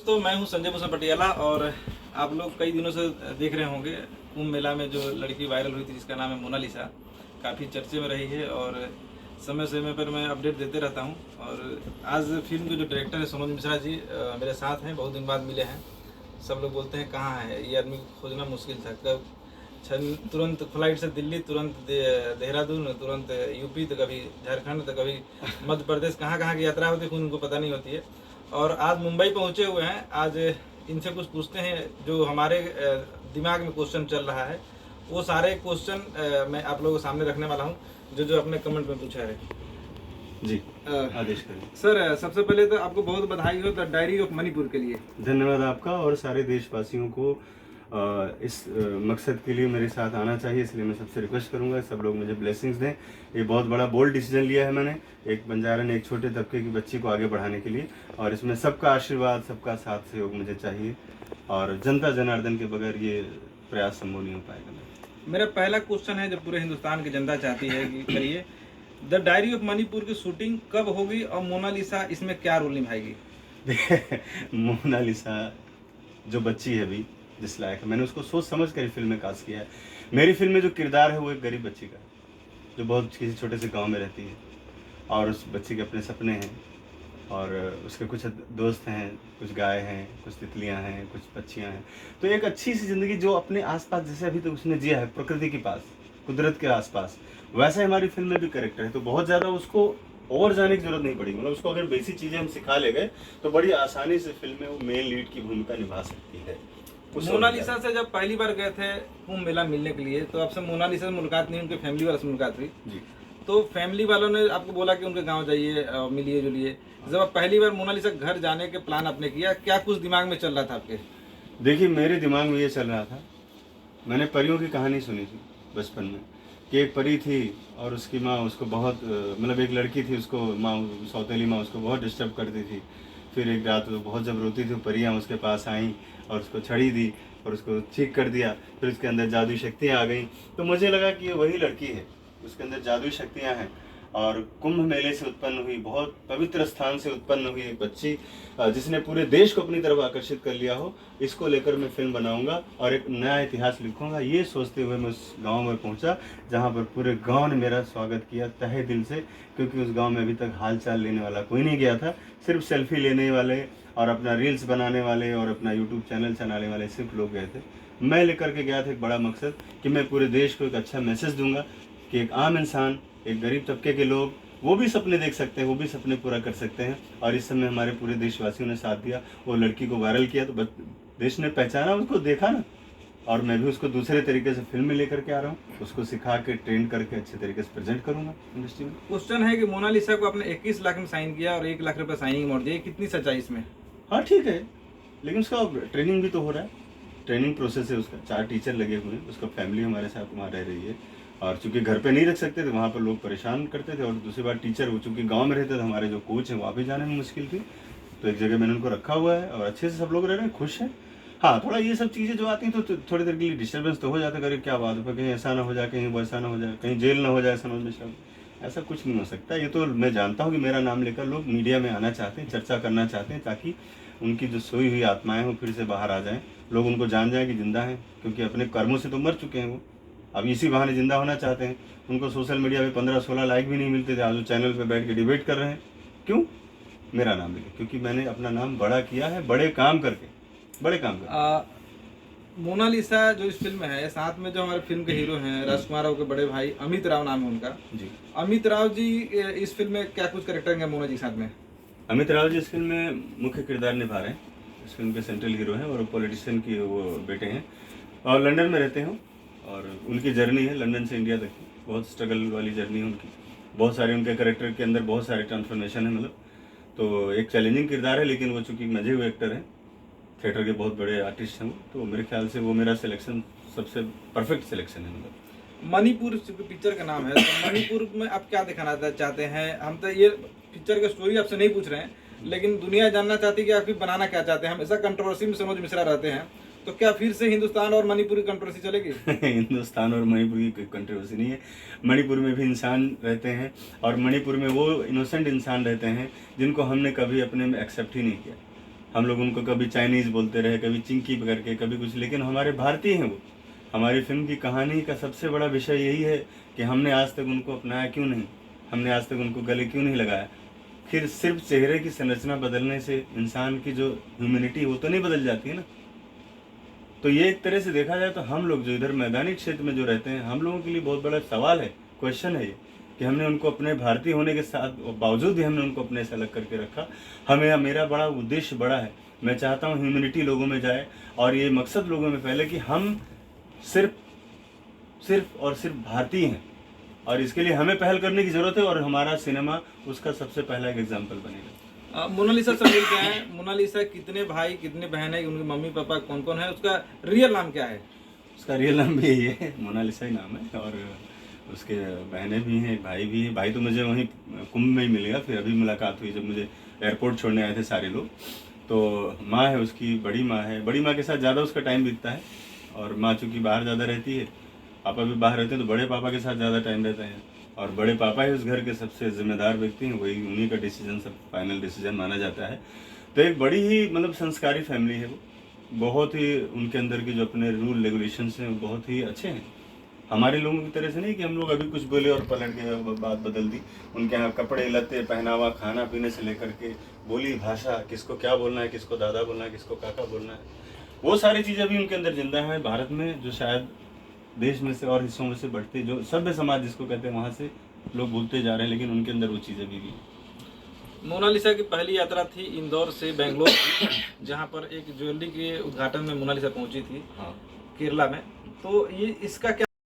दोस्तों, मैं हूं संजय भूषण पटियाला और आप लोग कई दिनों से देख रहे होंगे कुंभ मेला में जो लड़की वायरल हुई थी जिसका नाम है मोनालिसा, काफ़ी चर्चे में रही है और समय समय पर मैं अपडेट देते रहता हूं। और आज फिल्म के जो डायरेक्टर है मनोज मिश्रा जी मेरे साथ हैं, बहुत दिन बाद मिले हैं। सब लोग बोलते हैं कहाँ है ये आदमी, खोजना मुश्किल था। कब तुरंत फ्लाइट से दिल्ली, तुरंत देहरादून, तुरंत यूपी, तो कभी झारखंड, तो कभी मध्य प्रदेश, कहाँ कहाँ की यात्रा होती है उनको पता नहीं होती है। और आज मुंबई पहुंचे हुए हैं। आज इनसे कुछ पूछते हैं जो हमारे दिमाग में क्वेश्चन चल रहा है, वो सारे क्वेश्चन मैं आप लोगों के सामने रखने वाला हूं, जो अपने कमेंट में पूछा है। जी, आदेश करें। सर, सबसे पहले तो आपको बहुत बधाई हो द डायरी ऑफ मणिपुर के लिए। धन्यवाद आपका, और सारे देशवासियों को इस मकसद के लिए मेरे साथ आना चाहिए, इसलिए मैं सबसे रिक्वेस्ट करूंगा सब लोग मुझे ब्लेसिंग्स दें। ये बहुत बड़ा बोल्ड डिसीजन लिया है मैंने, एक बंजारन, एक छोटे तबके की बच्ची को आगे बढ़ाने के लिए, और इसमें सबका आशीर्वाद, सबका साथ सहयोग मुझे चाहिए, और जनता जनार्दन के बगैर ये प्रयास संभव नहीं हो पाएगा। मेरा पहला क्वेश्चन है जो पूरे हिंदुस्तान की जनता चाहती है कि करिए, द डायरी ऑफ मणिपुर की शूटिंग कब होगी और मोनालिसा इसमें क्या रोल निभाएगी? मोनालिसा जो बच्ची है अभी, जिस लायक है, मैंने उसको सोच समझ कर फिल्म में कास्ट किया है। मेरी फिल्म में जो किरदार है वो एक गरीब बच्ची का है जो बहुत किसी छोटे से गांव में रहती है, और उस बच्ची के अपने सपने हैं, और उसके कुछ दोस्त हैं, कुछ गाय हैं, कुछ तितलियां हैं, कुछ पक्षियां हैं। तो एक अच्छी सी ज़िंदगी जो अपने आसपास, जैसे अभी तो उसने जिया है प्रकृति के पास, कुदरत के आसपास, वैसा ही हमारी फिल्म में भी कैरेक्टर है। तो बहुत ज़्यादा उसको और जाने की जरूरत नहीं पड़ेगी, मतलब उसको अगर बेसिक चीज़ें हम सिखा ले गए तो बड़ी आसानी से फिल्म में वो मेन लीड की भूमिका निभा सकती है। मोनालिसा से जब पहली बार गए थे कुंभ मेला मिलने के लिए, तो आपसे मोनालिसा से मुलाकात नहीं, उनके फैमिली वालों से मुलाकात हुई जी। तो फैमिली वालों ने आपको बोला कि उनके गांव जाइए, मिलिए जुलिए। जब आप पहली बार मोनालिसा के घर जाने के प्लान आपने किया, क्या कुछ दिमाग में चल रहा था आपके? देखिए, मेरे दिमाग में ये चल रहा था, मैंने परियों की कहानी सुनी थी बचपन में कि एक परी थी और उसकी माँ उसको बहुत मतलब एक लड़की थी, उसको माँ, सौतेली माँ उसको बहुत डिस्टर्ब करती थी। फिर एक रात वो बहुत जब रोती थी, परियाँ उसके पास आईं और उसको छड़ी दी और उसको ठीक कर दिया। फिर उसके अंदर जादुई शक्तियाँ आ गई, तो मुझे लगा कि ये वही लड़की है, उसके अंदर जादुई शक्तियाँ हैं। और कुंभ मेले से उत्पन्न हुई, बहुत पवित्र स्थान से उत्पन्न हुई एक बच्ची जिसने पूरे देश को अपनी तरफ आकर्षित कर लिया हो, इसको लेकर मैं फिल्म बनाऊंगा और एक नया इतिहास लिखूंगा। ये सोचते हुए मैं उस गांव में पहुंचा जहां पर पूरे गांव ने मेरा स्वागत किया तहे दिल से, क्योंकि उस गांव में अभी तक हाल चाल लेने वाला कोई नहीं गया था। सिर्फ सेल्फी लेने वाले और अपना रील्स बनाने वाले और अपना यूट्यूब चैनल चलाने वाले सिर्फ लोग गए थे। मैं लेकर के गया था एक बड़ा मकसद कि मैं पूरे देश को एक अच्छा मैसेज दूंगा कि एक आम इंसान, एक गरीब तबके के लोग, वो भी सपने देख सकते हैं, वो भी सपने पूरा कर सकते हैं। और इस समय हमारे पूरे देशवासियों ने साथ दिया, वो लड़की को वायरल किया तो देश ने पहचाना, उसको देखा ना। और मैं भी उसको दूसरे तरीके से फिल्म में लेकर के आ रहा हूँ, उसको सिखा के ट्रेन करके अच्छे तरीके से प्रेजेंट करूंगा इंडस्ट्री में। क्वेश्चन है कि मोनालिसा को आपने 21 लाख में साइन किया और 1 लाख रुपए साइनिंग अमाउंट दिया, कितनी सच्चाई इसमें? हाँ ठीक है, लेकिन उसका ट्रेनिंग भी तो हो रहा है, ट्रेनिंग प्रोसेस है उसका। 4 टीचर लगे हुए हैं, उसका फैमिली हमारे साथ वहाँ रह रही है। और चूंकि घर पे नहीं रख सकते थे, वहाँ पर लोग परेशान करते थे, और दूसरी बात टीचर वो चूंकि गांव में रहते थे, हमारे जो कोच हैं वहाँ भी जाने में मुश्किल थी, तो एक जगह मैंने उनको रखा हुआ है और अच्छे से सब लोग रह रहे हैं, खुश हैं। हाँ, थोड़ा ये सब चीज़ें जो आती हैं तो थोड़ी देर के लिए डिस्टर्बेंस तो हो जाता है, क्या बात है, कहीं ऐसा ना हो जाए, कहीं वैसा ना हो जाए, कहीं जेल ना हो जाए मनोज मिश्रा। ऐसा कुछ नहीं हो सकता। ये तो मैं जानता हूँ कि मेरा नाम लेकर लोग मीडिया में आना चाहते हैं, चर्चा करना चाहते हैं, ताकि उनकी जो सोई हुई आत्माएं वो फिर से बाहर आ जाएं, लोग उनको जान जाएं कि जिंदा हैं, क्योंकि अपने कर्मों से तो मर चुके हैं वो, अब इसी बहाने जिंदा होना चाहते हैं। उनको सोशल मीडिया पे 15-16 लाइक भी नहीं मिलते थे, आज वो चैनल पे बैठ के डिबेट कर रहे हैं। क्यों? मेरा नाम लेके, क्योंकि मैंने अपना नाम बड़ा किया है, बड़े काम करके, बड़े काम करके। मोनालिसा जो इस फिल्म में है, साथ में जो हमारे फिल्म के हीरो हैं राजकुमार राव के बड़े भाई अमित राव नाम है उनका जी। अमित राव जी इस फिल्म में क्या कुछ करेक्टर हैं मोना जी के साथ में? अमित राव जी इस फिल्म में मुख्य किरदार निभा रहे हैं, इस फिल्म के सेंट्रल हीरो हैं, और पॉलिटिशियन की वो बेटे हैं और लंदन में रहते हैं। और उनकी जर्नी है लंदन से इंडिया तक की, बहुत स्ट्रगल वाली जर्नी है उनकी। बहुत सारे उनके कैरेक्टर के अंदर बहुत सारे ट्रांसफॉर्मेशन है, मतलब तो एक चैलेंजिंग किरदार है, लेकिन वो चूँकि मजे हुए एक्टर हैं, थिएटर के बहुत बड़े आर्टिस्ट हैं वो, तो मेरे ख्याल से वो मेरा सिलेक्शन सबसे परफेक्ट सिलेक्शन है। मतलब मणिपुर पिक्चर का नाम है, तो मणिपुर में आप क्या दिखाना चाहते हैं? हम तो ये पिक्चर की स्टोरी आपसे नहीं पूछ रहे हैं, लेकिन दुनिया जानना चाहती है कि आप बनाना क्या चाहते हैं। हमेशा कंट्रोवर्सी में मनोज मिश्रा रहते हैं, तो क्या फिर से हिंदुस्तान और मणिपुर की कंट्रोवर्सी चलेगी? हिंदुस्तान और मणिपुर की कोई कंट्रोवर्सी नहीं है। मणिपुर में भी इंसान रहते हैं, और मणिपुर में वो इनोसेंट इंसान रहते हैं जिनको हमने कभी अपने में एक्सेप्ट ही नहीं किया। हम लोग उनको कभी चाइनीज़ बोलते रहे, कभी चिंकी करके, कभी कुछ, लेकिन हमारे भारतीय हैं वो। हमारी फिल्म की कहानी का सबसे बड़ा विषय यही है कि हमने आज तक उनको अपनाया क्यों नहीं, हमने आज तक उनको गले क्यों नहीं लगाया। फिर सिर्फ चेहरे की संरचना बदलने से इंसान की जो ह्यूमैनिटी वो तो नहीं बदल जाती है ना। तो ये एक तरह से देखा जाए तो हम लोग जो इधर मैदानी क्षेत्र में जो रहते हैं, हम लोगों के लिए बहुत बड़ा सवाल है, क्वेश्चन है ये, कि हमने उनको अपने भारतीय होने के साथ बावजूद भी हमने उनको अपने से अलग करके रखा। हमें, मेरा बड़ा उद्देश्य बड़ा है, मैं चाहता हूँ ह्यूमैनिटी लोगों में जाए और ये मकसद लोगों में फैले कि हम सिर्फ और सिर्फ भारतीय हैं, और इसके लिए हमें पहल करने की ज़रूरत है, और हमारा सिनेमा उसका सबसे पहला एक एग्जाम्पल बनेगा। मोनालिसा से मिल क्या है? मोनालिसा कितने भाई कितने बहन है, उनके मम्मी पापा कौन कौन है, उसका रियल नाम क्या है? उसका रियल नाम भी यही है, मोनालिसा ही नाम है, और उसके बहनें भी हैं, भाई भी है। भाई तो मुझे वहीं कुंभ में ही मिल गया, फिर अभी मुलाकात हुई जब मुझे एयरपोर्ट छोड़ने आए थे सारे लोग। तो माँ है उसकी, बड़ी माँ है, बड़ी माँ के साथ ज़्यादा उसका टाइम बीतता है, और माँ चूँकि बाहर ज़्यादा रहती है, पापा भी बाहर रहते हैं, तो बड़े पापा के साथ ज़्यादा टाइम रहता है, और बड़े पापा ही उस घर के सबसे जिम्मेदार व्यक्ति हैं, वही, उन्हीं का डिसीजन सब फाइनल डिसीजन माना जाता है। तो एक बड़ी ही मतलब संस्कारी फैमिली है वो, बहुत ही उनके अंदर के जो अपने रूल रेगुलेशंस हैं वो बहुत ही अच्छे हैं। हमारे लोगों की तरह से नहीं कि हम लोग अभी कुछ बोले और पलट के बात बदल दी। उनके यहाँ कपड़े लत्ते, पहनावा, खाना पीने से लेकर के बोली भाषा, किसको क्या बोलना है, किसको दादा बोलना है, किसको काका बोलना है, वो सारी चीज़ें भी उनके अंदर जिंदा हैं। भारत में जो शायद देश में से और हिस्सों में से बढ़ते, जो सभ्य समाज जिसको कहते हैं, वहाँ से लोग भूलते जा रहे हैं, लेकिन उनके अंदर वो चीज़ें भी मोनालिसा की पहली यात्रा थी इंदौर से बेंगलोर की, जहाँ पर एक ज्वेलरी के उद्घाटन में मोनालिसा पहुंची थी, हाँ। केरला में। तो ये इसका क्या